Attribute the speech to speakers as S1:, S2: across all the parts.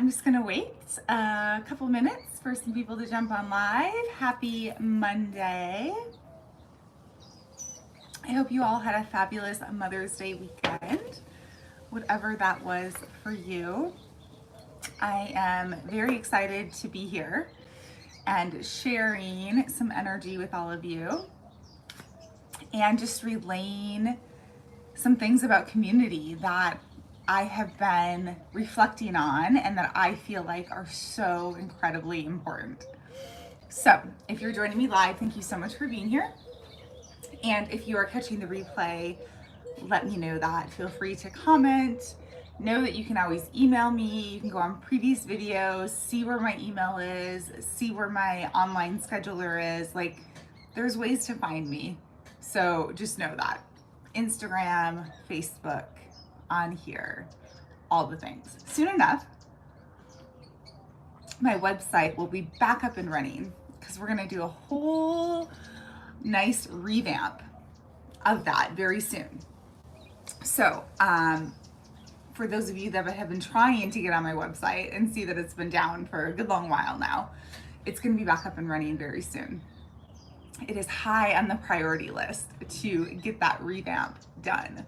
S1: I'm just gonna wait a couple minutes for some people to jump on live. Happy Monday. I hope you all had a fabulous Mother's Day weekend, whatever that was for you. I am very excited to be here and sharing some energy with all of you and just relaying some things about community that I have been reflecting on and that I feel like are so incredibly important. So, if you're joining me live, thank you so much for being here. And if you are catching the replay, let me know that. Feel free to comment. Know that you can always email me. You can go on previous videos, see where my email is, see where my online scheduler is. Like, there's ways to find me. So just know that. Instagram, Facebook, on here, all the things. Soon enough, my website will be back up and running because we're gonna do a whole nice revamp of that very soon. So, for those of you that have been trying to get on my website and see that it's been down for a good long while now, it's gonna be back up and running very soon. It is high on the priority list to get that revamp done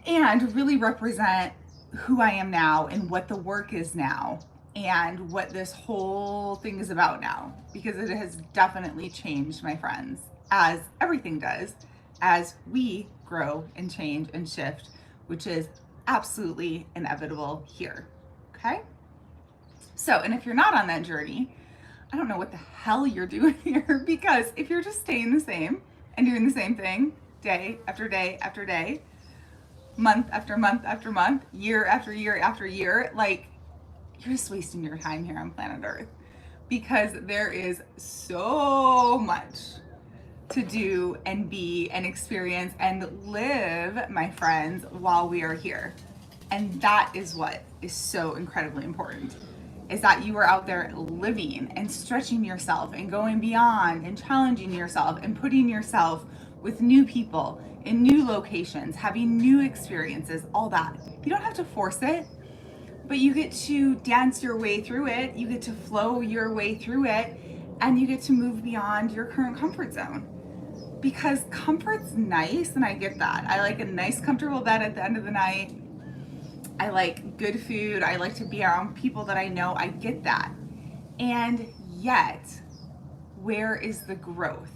S1: and really represent who I am now and what the work is now and what this whole thing is about now, because it has definitely changed, my friends, as everything does, as we grow and change and shift, which is absolutely inevitable here, okay? So, and if you're not on that journey, I don't know what the hell you're doing here, because if you're just staying the same and doing the same thing day after day after day, month after month after month, year after year after year, like, you're just wasting your time here on planet Earth, because there is so much to do and be and experience and live, my friends, while we are here. And that is what is so incredibly important, is that you are out there living and stretching yourself and going beyond and challenging yourself and putting yourself with new people in new locations, having new experiences, all that. You don't have to force it, but you get to dance your way through it. You get to flow your way through it, and you get to move beyond your current comfort zone. Because comfort's nice, and I get that. I like a nice, comfortable bed at the end of the night. I like good food. I like to be around people that I know. I get that. And yet, where is the growth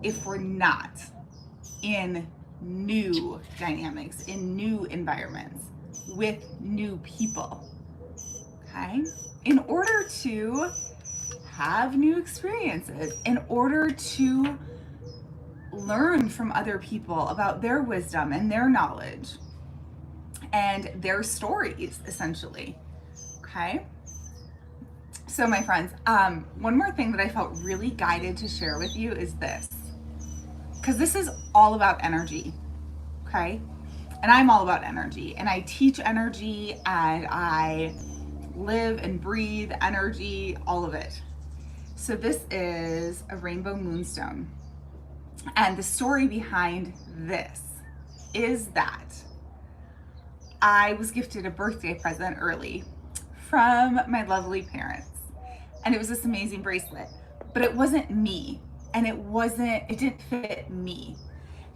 S1: if we're not in new dynamics, in new environments, with new people? Okay? In order to have new experiences, in order to learn from other people about their wisdom and their knowledge and their stories, essentially. Okay? So, my friends, one more thing that I felt really guided to share with you is this, because this is all about energy. Okay? And I'm all about energy, and I teach energy, and I live and breathe energy, all of it. So this is a rainbow moonstone. And the story behind this is that I was gifted a birthday present early from my lovely parents. And it was this amazing bracelet, but it wasn't me. And it didn't fit me.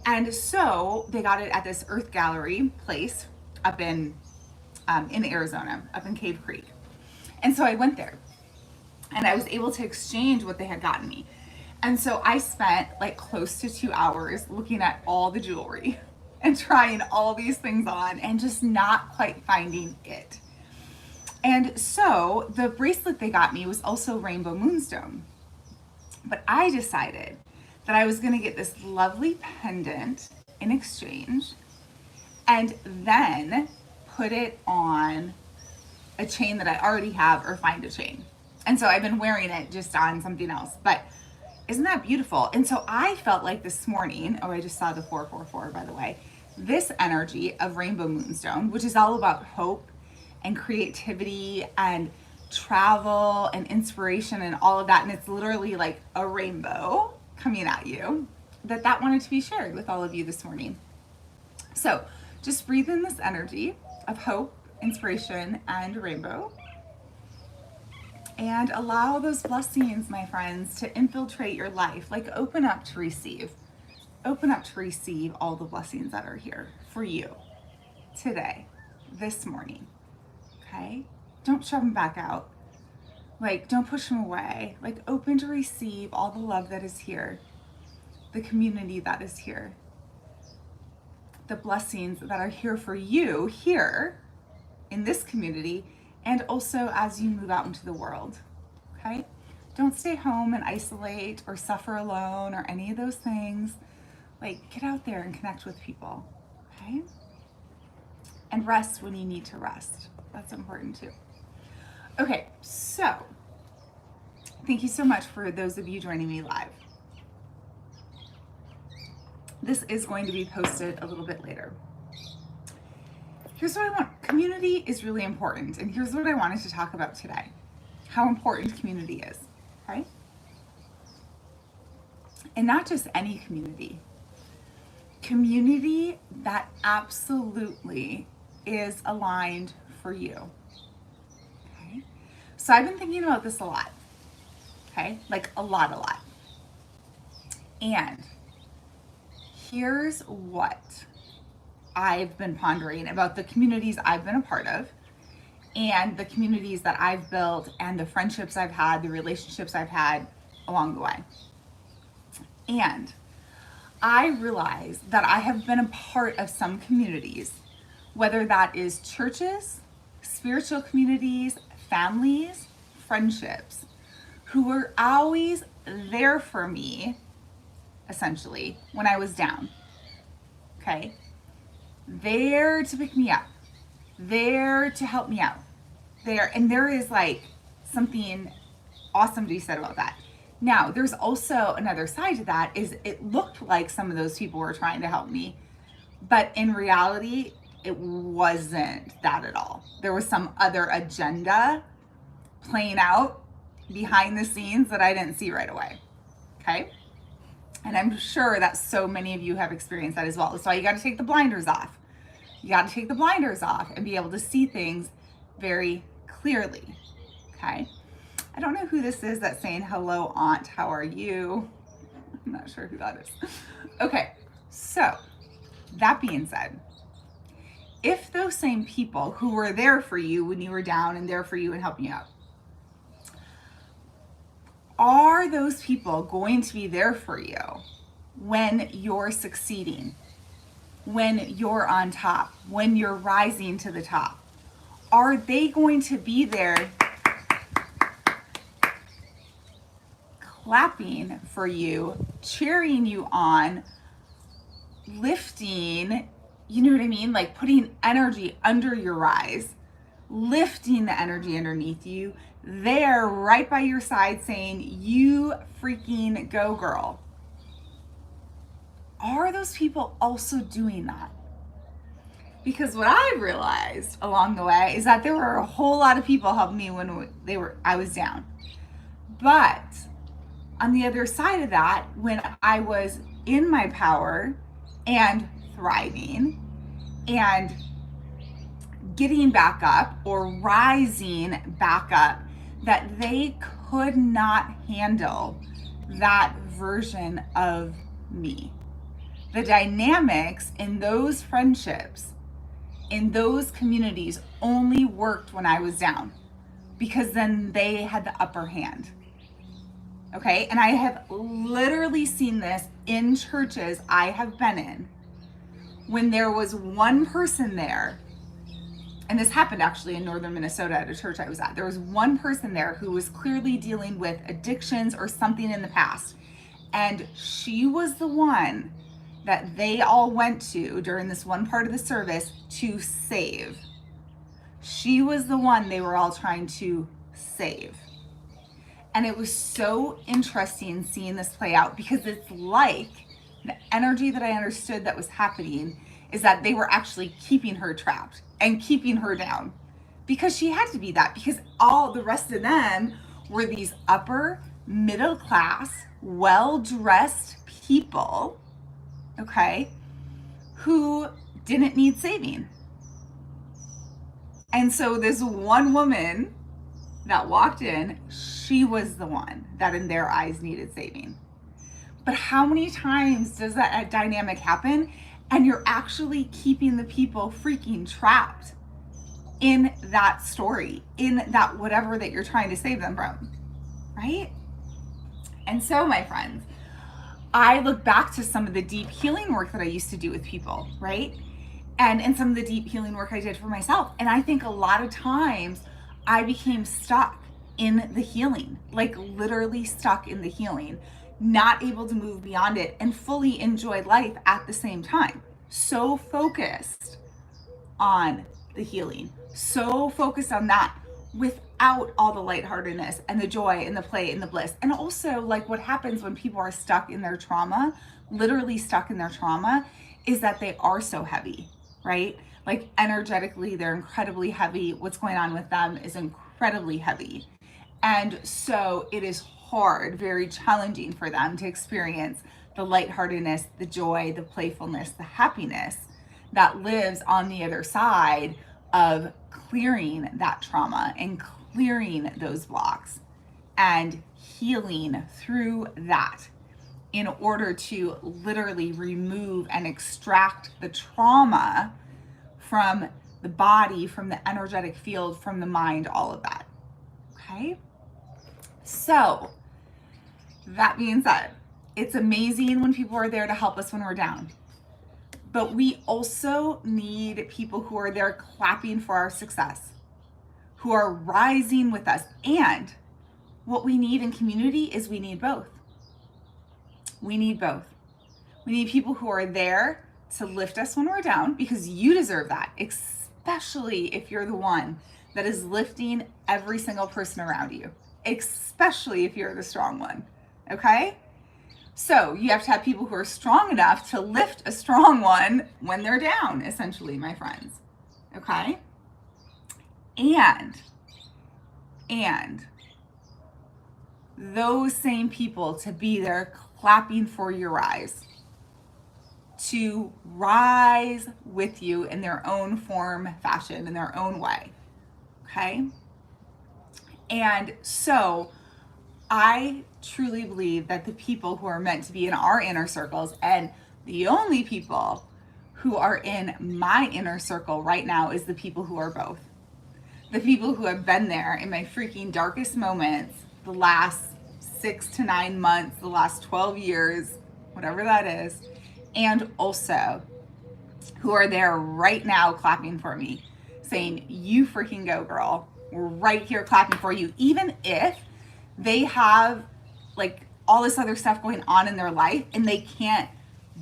S1: And so they got it at this Earth Gallery place up in Arizona, up in Cave Creek. And so I went there and I was able to exchange what they had gotten me. And so I spent like close to 2 hours looking at all the jewelry and trying all these things on and just not quite finding it. And so the bracelet they got me was also rainbow moonstone. But I decided that I was going to get this lovely pendant in exchange and then put it on a chain that I already have, or find a chain. And so I've been wearing it just on something else. But isn't that beautiful? And so I felt like this morning, oh, I just saw the 444, by the way, this energy of rainbow moonstone, which is all about hope and creativity and travel and inspiration and all of that. And it's literally like a rainbow coming at you, that wanted to be shared with all of you this morning. So just breathe in this energy of hope inspiration, and rainbow. And allow those blessings, my friends, to infiltrate your life. Like open up to receive. Open up to receive all the blessings that are here for you today, this morning. Okay? Don't shove them back out. Like, don't push them away. Like, open to receive all the love that is here, the community that is here, the blessings that are here for you here in this community, and also as you move out into the world. Okay? Don't stay home and isolate or suffer alone or any of those things. Like, get out there and connect with people. Okay? And rest when you need to rest. That's important too. Okay, so thank you so much for those of you joining me live. This is going to be posted a little bit later. Here's what I want. Community is really important, and here's what I wanted to talk about today. How important community is, right? And not just any community. Community that absolutely is aligned for you. Okay? So I've been thinking about this a lot. Okay? Like a lot. And here's what I've been pondering about the communities I've been a part of and the communities that I've built and the friendships I've had, the relationships I've had along the way. And I realize that I have been a part of some communities, whether that is churches, spiritual communities, families, friendships, who were always there for me, essentially, when I was down. Okay? There to pick me up, there to help me out. There is like something awesome to be said about that. Now, there's also another side to that is it looked like some of those people were trying to help me, but in reality, it wasn't that at all. There was some other agenda playing out behind the scenes that I didn't see right away. Okay? And I'm sure that so many of you have experienced that as well. So you got to take the blinders off. You got to take the blinders off and be able to see things very clearly. Okay? I don't know who this is that's saying, hello, Aunt, how are you? I'm not sure who that is. Okay, so that being said, if those same people who were there for you when you were down and there for you and helping you out, are those people going to be there for you when you're succeeding, when you're on top, when you're rising to the top? Are they going to be there clapping for you, cheering you on, lifting, you know what I mean? Like putting energy under your rise, lifting the energy underneath you, there right by your side saying, you freaking go, girl. Are those people also doing that? Because what I realized along the way is that there were a whole lot of people helping me when I was down. But on the other side of that, when I was in my power and thriving and getting back up or rising back up, that they could not handle that version of me. The dynamics in those friendships, in those communities, only worked when I was down, because then they had the upper hand. Okay, and I have literally seen this in churches I have been in, when there was one person there, and this happened actually in northern Minnesota at a church I was at. There was one person there who was clearly dealing with addictions or something in the past, and she was the one that they all went to during this one part of the service to save. She was the one they were all trying to save. And it was so interesting seeing this play out, because it's like the energy that I understood that was happening is that they were actually keeping her trapped and keeping her down, because she had to be that, because all the rest of them were these upper middle class, well-dressed people, okay, who didn't need saving. And so this one woman that walked in, she was the one that in their eyes needed saving. But how many times does that dynamic happen? And you're actually keeping the people freaking trapped in that story, in that whatever that you're trying to save them from, right? And so, my friends, I look back to some of the deep healing work that I used to do with people, right? And some of the deep healing work I did for myself. And I think a lot of times I became stuck in the healing, like literally stuck in the healing, not able to move beyond it and fully enjoy life at the same time. So focused on the healing, so focused on that without all the lightheartedness and the joy and the play and the bliss. And also, like, what happens when people are stuck in their trauma, literally stuck in their trauma, is that they are so heavy, right? Like, energetically, they're incredibly heavy. What's going on with them is incredibly heavy. And so it is hard, very challenging for them to experience the lightheartedness, the joy, the playfulness, the happiness that lives on the other side of clearing that trauma and clearing those blocks and healing through that in order to literally remove and extract the trauma from the body, from the energetic field, from the mind, all of that. Okay? So, that being said, it's amazing when people are there to help us when we're down. But we also need people who are there clapping for our success, who are rising with us. And what we need in community is we need both. We need both. We need people who are there to lift us when we're down, because you deserve that, especially if you're the one that is lifting every single person around you, especially if you're the strong one, okay? So you have to have people who are strong enough to lift a strong one when they're down, essentially, my friends, okay? And those same people to be there clapping for your rise, to rise with you in their own form, fashion, in their own way, okay? And so I truly believe that the people who are meant to be in our inner circles, and the only people who are in my inner circle right now, is the people who are both. The people who have been there in my freaking darkest moments, the last 6 to 9 months, the last 12 years, whatever that is, and also who are there right now clapping for me, saying, you freaking go, girl. We're right here clapping for you. Even if they have like all this other stuff going on in their life and they can't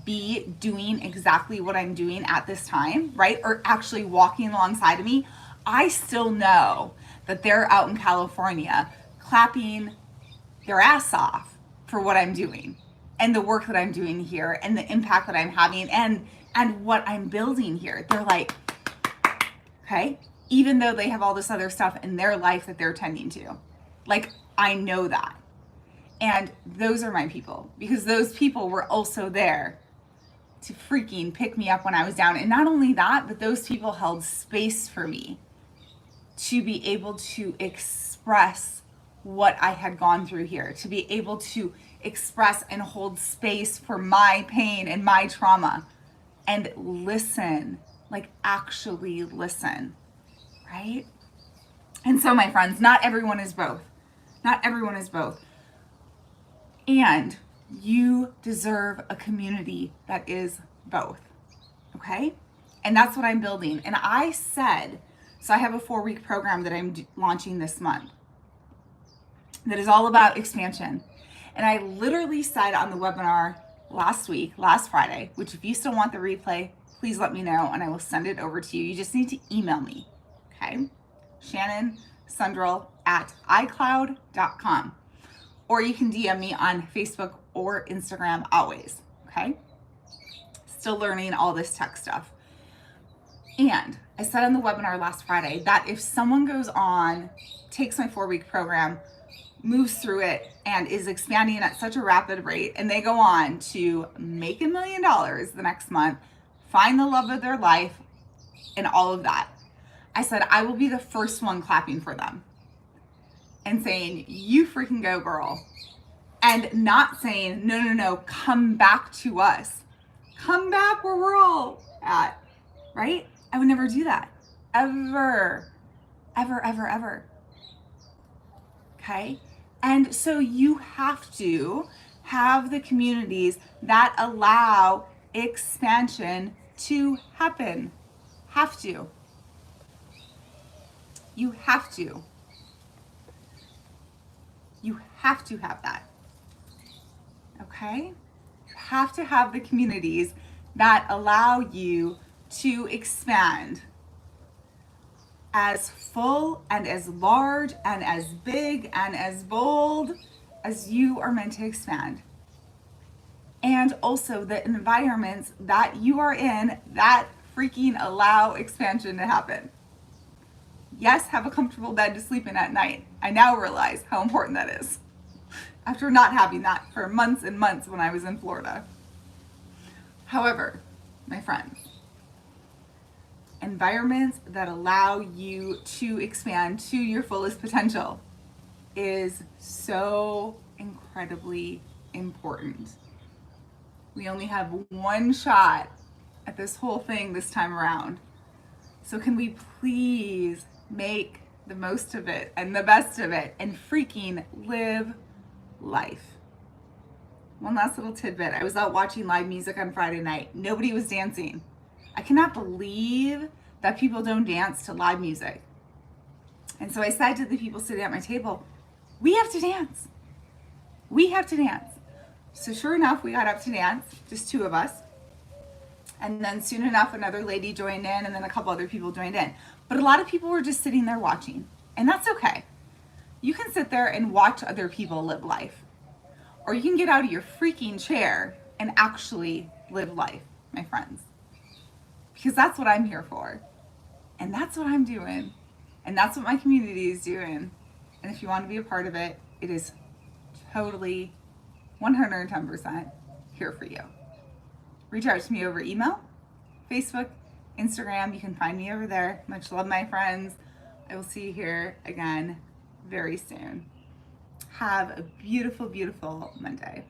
S1: be doing exactly what I'm doing at this time, right? Or actually walking alongside of me, I still know that they're out in California clapping their ass off for what I'm doing and the work that I'm doing here and the impact that I'm having and what I'm building here. They're like, okay, even though they have all this other stuff in their life that they're tending to. Like, I know that. And those are my people, because those people were also there to freaking pick me up when I was down. And not only that, but those people held space for me to be able to express what I had gone through here, to be able to express and hold space for my pain and my trauma and listen, like actually listen, right? And so, my friends, not everyone is both. Not everyone is both. And you deserve a community that is both, okay? And that's what I'm building. And I said, so I have a 4-week program that I'm launching this month that is all about expansion. And I literally said on the webinar last Friday, which if you still want the replay, please let me know and I will send it over to you. You just need to email me, okay? shannonsundrell@icloud.com. Or you can DM me on Facebook or Instagram always, okay? Still learning all this tech stuff. And I said on the webinar last Friday that if someone goes on, takes my 4-week program, moves through it, and is expanding at such a rapid rate, and they go on to make $1 million the next month, find the love of their life, and all of that, I said, I will be the first one clapping for them and saying, you freaking go, girl. And not saying, no, no, no, come back to us. Come back where we're all at, right? I would never do that. Ever, ever, ever, ever. Okay? And so you have to have the communities that allow expansion to happen. Have to. You have to. You have to have that. Okay? You have to have the communities that allow you to expand as full and as large and as big and as bold as you are meant to expand. And also the environments that you are in that freaking allow expansion to happen. Yes, have a comfortable bed to sleep in at night. I now realize how important that is after not having that for months and months when I was in Florida. However, my friends, environments that allow you to expand to your fullest potential is so incredibly important. We only have one shot at this whole thing this time around. So can we please make the most of it and the best of it and freaking live life? One last little tidbit. I was out watching live music on Friday night. Nobody was dancing. I cannot believe that people don't dance to live music. And so I said to the people sitting at my table, we have to dance. We have to dance. So sure enough, we got up to dance, just two of us. And then soon enough, another lady joined in and then a couple other people joined in. But a lot of people were just sitting there watching. And that's okay. You can sit there and watch other people live life. Or you can get out of your freaking chair and actually live life, my friends. Because that's what I'm here for. And that's what I'm doing. And that's what my community is doing. And if you want to be a part of it, it is totally 110% here for you. Reach out to me over email, Facebook, Instagram. You can find me over there. Much love, my friends. I will see you here again very soon. Have a beautiful, beautiful Monday.